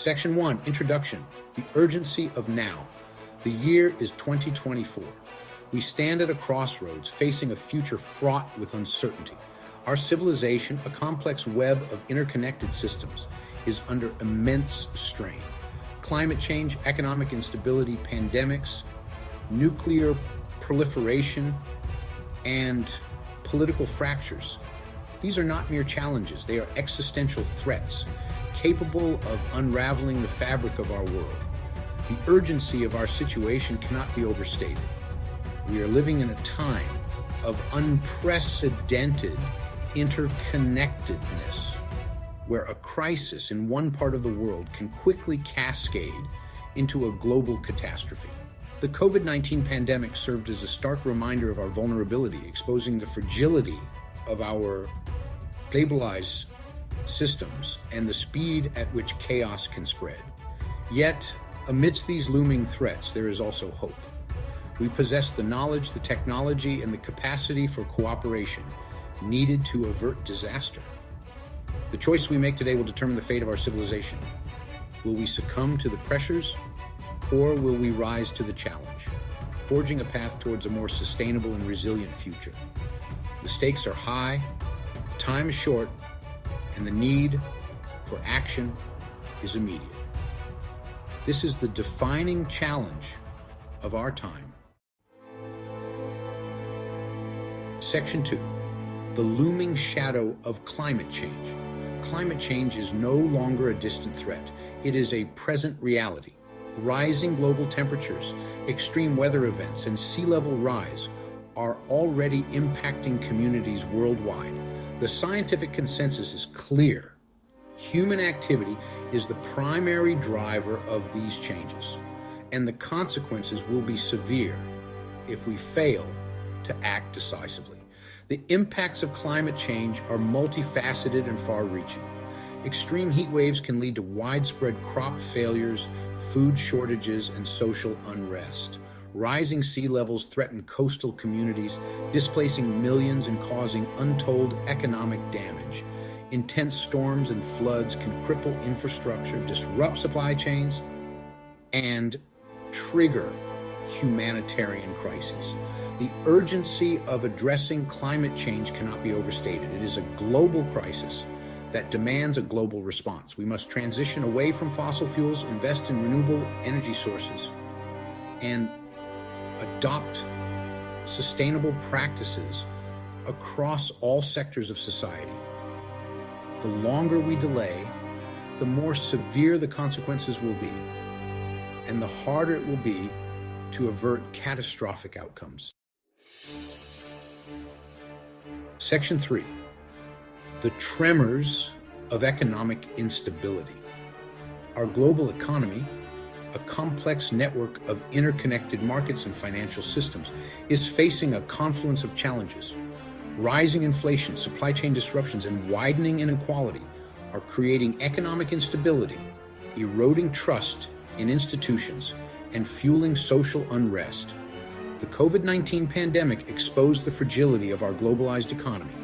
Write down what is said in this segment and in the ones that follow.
Section 1, Introduction, the urgency of now. The year is 2024. We stand at a crossroads facing a future fraught with uncertainty. Our civilization, a complex web of interconnected systems, is under immense strain. Climate change, economic instability, pandemics, nuclear proliferation, and political fractures. These are not mere challenges. They are existential threats, capable of unraveling the fabric of our world. The urgency of our situation cannot be overstated. We are living in a time of unprecedented interconnectedness, where a crisis in one part of the world can quickly cascade into a global catastrophe. The COVID-19 pandemic served as a stark reminder of our vulnerability, exposing the fragility of our globalized systems and the speed at which chaos can spread. Yet, amidst these looming threats, there is also hope. We possess the knowledge, the technology, and the capacity for cooperation needed to avert disaster. The choice we make today will determine the fate of our civilization. Will we succumb to the pressures, or will we rise to the challenge, forging a path towards a more sustainable and resilient future? The stakes are high, time is short, and the need for action is immediate. This is the defining challenge of our time. Section 2, the looming shadow of climate change. Climate change is no longer a distant threat. It is a present reality. Rising global temperatures, extreme weather events, and sea level rise are already impacting communities worldwide. The scientific consensus is clear. Human activity is the primary driver of these changes, and the consequences will be severe if we fail to act decisively. The impacts of climate change are multifaceted and far-reaching. Extreme heat waves can lead to widespread crop failures, food shortages, and social unrest. Rising sea levels threaten coastal communities, displacing millions and causing untold economic damage. Intense storms and floods can cripple infrastructure, disrupt supply chains, and trigger humanitarian crises. The urgency of addressing climate change cannot be overstated. It is a global crisis that demands a global response. We must transition away from fossil fuels, invest in renewable energy sources, and adopt sustainable practices across all sectors of society. The longer we delay, the more severe the consequences will be, and the harder it will be to avert catastrophic outcomes. Section 3, the tremors of economic instability. Our global economy, a complex network of interconnected markets and financial systems, is facing a confluence of challenges. Rising inflation, supply chain disruptions, and widening inequality are creating economic instability, eroding trust in institutions, and fueling social unrest. The COVID-19 pandemic exposed the fragility of our globalized economy.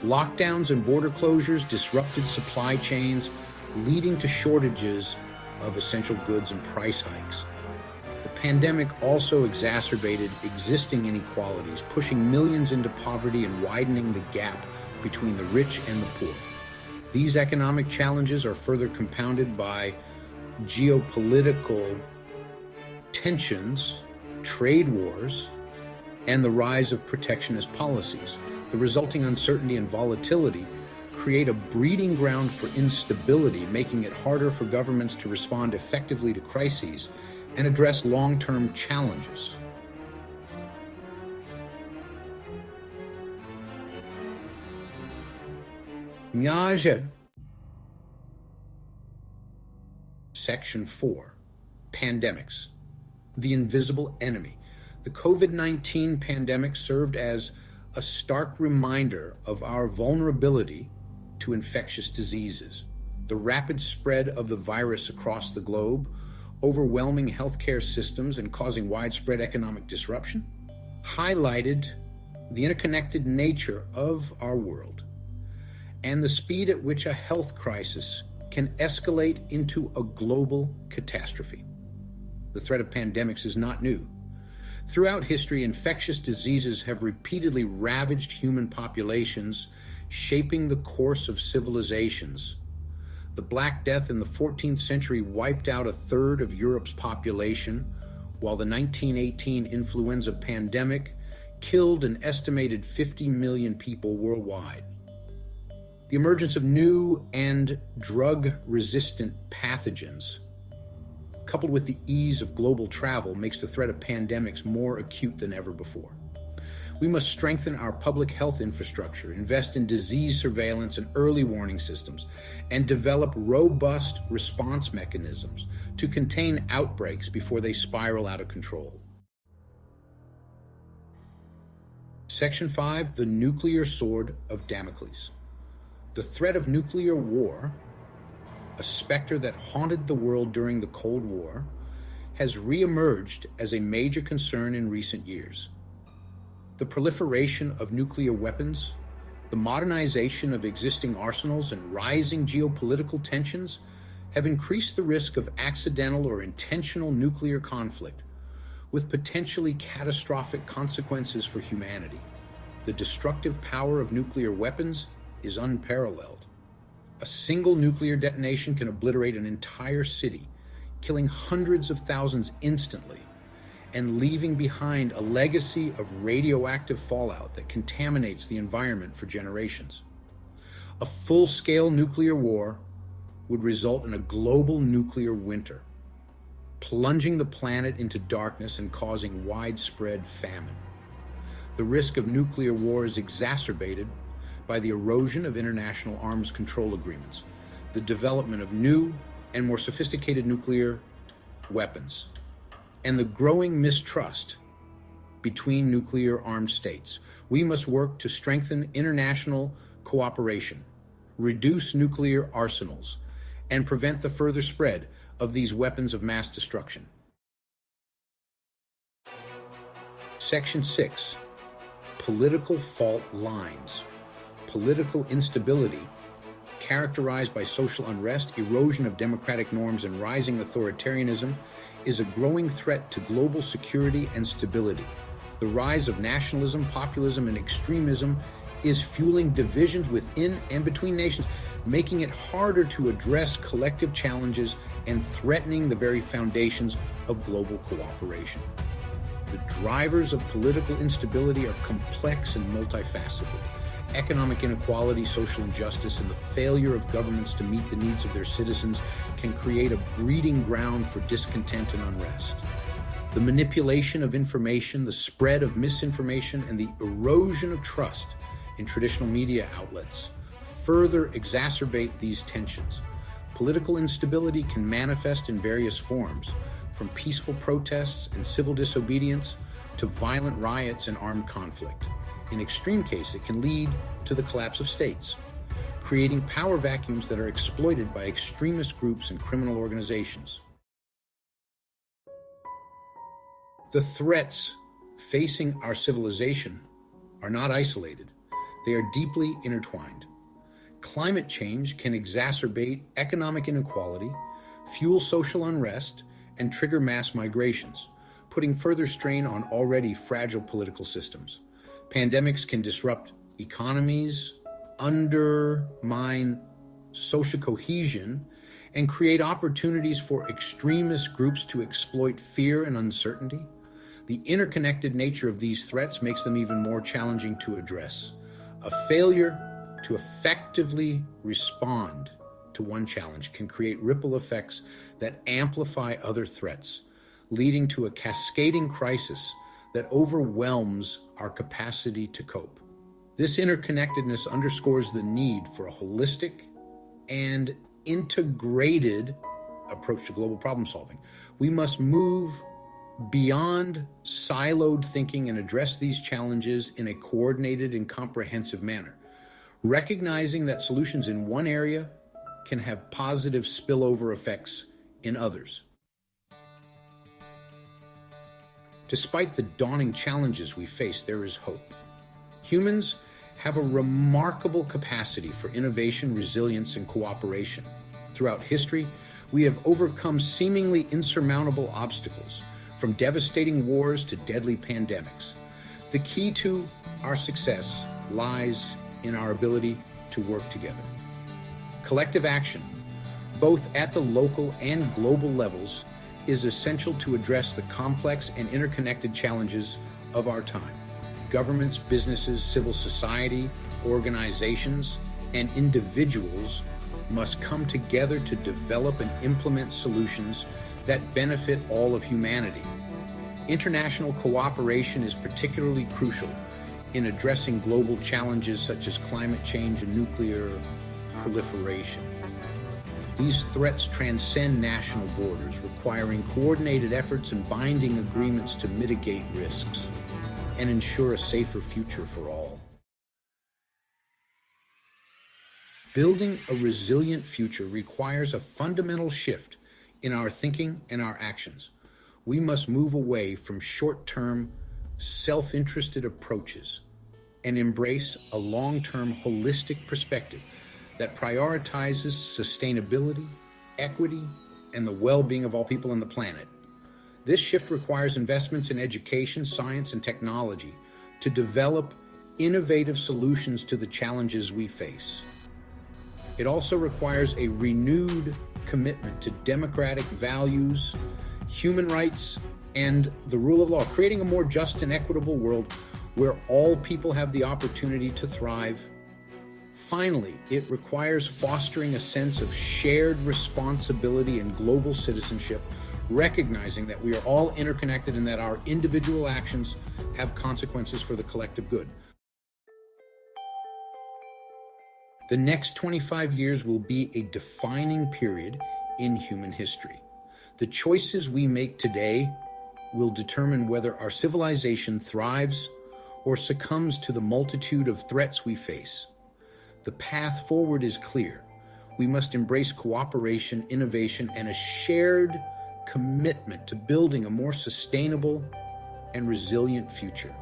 Lockdowns and border closures disrupted supply chains, leading to shortages of essential goods and price hikes. The pandemic also exacerbated existing inequalities, pushing millions into poverty and widening the gap between the rich and the poor. These economic challenges are further compounded by geopolitical tensions, trade wars, and the rise of protectionist policies. The resulting uncertainty and volatility create a breeding ground for instability, making it harder for governments to respond effectively to crises and address long-term challenges. Section 4, Pandemics. The invisible enemy. The COVID-19 pandemic served as a stark reminder of our vulnerability to infectious diseases. The rapid spread of the virus across the globe, overwhelming healthcare systems and causing widespread economic disruption, highlighted the interconnected nature of our world and the speed at which a health crisis can can escalate into a global catastrophe. The threat of pandemics is not new. Throughout history, infectious diseases have repeatedly ravaged human populations, shaping the course of civilizations. The Black Death in the 14th century wiped out a third of Europe's population, while the 1918 influenza pandemic killed an estimated 50 million people worldwide. The emergence of new and drug-resistant pathogens, coupled with the ease of global travel, makes the threat of pandemics more acute than ever before. We must strengthen our public health infrastructure, invest in disease surveillance and early warning systems, and develop robust response mechanisms to contain outbreaks before they spiral out of control. Section 5, the nuclear sword of Damocles. The threat of nuclear war, a specter that haunted the world during the Cold War, has reemerged as a major concern in recent years. The proliferation of nuclear weapons, the modernization of existing arsenals, and rising geopolitical tensions have increased the risk of accidental or intentional nuclear conflict, with potentially catastrophic consequences for humanity. The destructive power of nuclear weapons is unparalleled. A single nuclear detonation can obliterate an entire city, killing hundreds of thousands instantly, and leaving behind a legacy of radioactive fallout that contaminates the environment for generations. A full-scale nuclear war would result in a global nuclear winter, plunging the planet into darkness and causing widespread famine. The risk of nuclear war is exacerbated by the erosion of international arms control agreements, the development of new and more sophisticated nuclear weapons, and the growing mistrust between nuclear-armed states. We must work to strengthen international cooperation, reduce nuclear arsenals, and prevent the further spread of these weapons of mass destruction. Section 6, political fault lines. Political instability, characterized by social unrest, erosion of democratic norms, and rising authoritarianism, is a growing threat to global security and stability. The rise of nationalism, populism, and extremism is fueling divisions within and between nations, making it harder to address collective challenges and threatening the very foundations of global cooperation. The drivers of political instability are complex and multifaceted. Economic inequality, social injustice, and the failure of governments to meet the needs of their citizens can create a breeding ground for discontent and unrest. The manipulation of information, the spread of misinformation, and the erosion of trust in traditional media outlets further exacerbate these tensions. Political instability can manifest in various forms, from peaceful protests and civil disobedience to violent riots and armed conflict. In extreme cases, it can lead to the collapse of states, creating power vacuums that are exploited by extremist groups and criminal organizations. The threats facing our civilization are not isolated. They are deeply intertwined. Climate change can exacerbate economic inequality, fuel social unrest, and trigger mass migrations, putting further strain on already fragile political systems. Pandemics can disrupt economies, undermine social cohesion, and create opportunities for extremist groups to exploit fear and uncertainty. The interconnected nature of these threats makes them even more challenging to address. A failure to effectively respond to one challenge can create ripple effects that amplify other threats, leading to a cascading crisis that overwhelms our capacity to cope. This interconnectedness underscores the need for a holistic and integrated approach to global problem solving. We must move beyond siloed thinking and address these challenges in a coordinated and comprehensive manner, recognizing that solutions in one area can have positive spillover effects in others. Despite the daunting challenges we face, there is hope. Humans have a remarkable capacity for innovation, resilience, and cooperation. Throughout history, we have overcome seemingly insurmountable obstacles, from devastating wars to deadly pandemics. The key to our success lies in our ability to work together. Collective action, both at the local and global levels, is essential to address the complex and interconnected challenges of our time. Governments, businesses, civil society, organizations, and individuals must come together to develop and implement solutions that benefit all of humanity. International cooperation is particularly crucial in addressing global challenges such as climate change and nuclear proliferation. These threats transcend national borders, requiring coordinated efforts and binding agreements to mitigate risks and ensure a safer future for all. Building a resilient future requires a fundamental shift in our thinking and our actions. We must move away from short-term, self-interested approaches and embrace a long-term, holistic perspective that prioritizes sustainability, equity, and the well-being of all people on the planet. This shift requires investments in education, science, and technology to develop innovative solutions to the challenges we face. It also requires a renewed commitment to democratic values, human rights, and the rule of law, creating a more just and equitable world where all people have the opportunity to thrive. Finally, it requires fostering a sense of shared responsibility and global citizenship, recognizing that we are all interconnected and that our individual actions have consequences for the collective good. The next 25 years will be a defining period in human history. The choices we make today will determine whether our civilization thrives or succumbs to the multitude of threats we face. The path forward is clear. We must embrace cooperation, innovation, and a shared commitment to building a more sustainable and resilient future.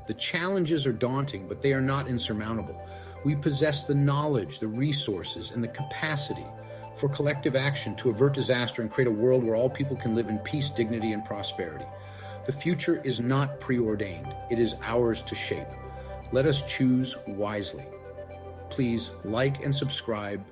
The challenges are daunting, but they are not insurmountable. We possess the knowledge, the resources, and the capacity for collective action to avert disaster and create a world where all people can live in peace, dignity, and prosperity. The future is not preordained. It is ours to shape. Let us choose wisely. Please like and subscribe